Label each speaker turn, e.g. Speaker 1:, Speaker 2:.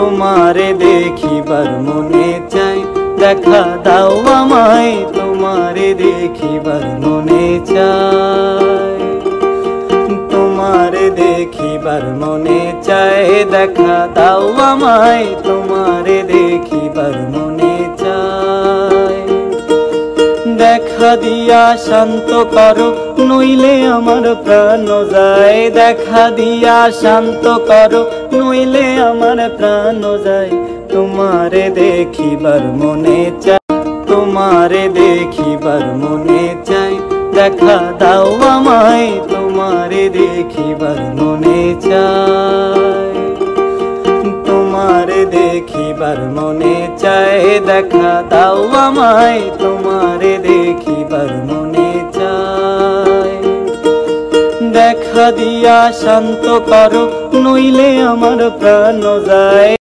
Speaker 1: তোমারে দেখিবার মনে চাই, দেখা দাও আমায় তোমারে দেখিবার মনে চাই। তোমারে দেখিবার মনে চাই, দেখা দাও আমায় তোমারে দেখিবার মনে চাই। দেখা দিয়া শান্ত করো নইলে আমার প্রাণ যায়, দেখা দিয়া শান্ত করো নইলে আমার প্রাণ যায়। তোমারে দেখিবার মনে চাই, তোমারে দেখিবার মনে চাই, দেখা দাও আমায় তোমারে দেখিবার মনে চাই। তোমারে দেখিবার মনে চাই, দেখা দাও আমায় তোমারে দেখিবার মনে চাই। দেখা দিয়া শান্ত করো নইলে আমার প্রাণ যায়।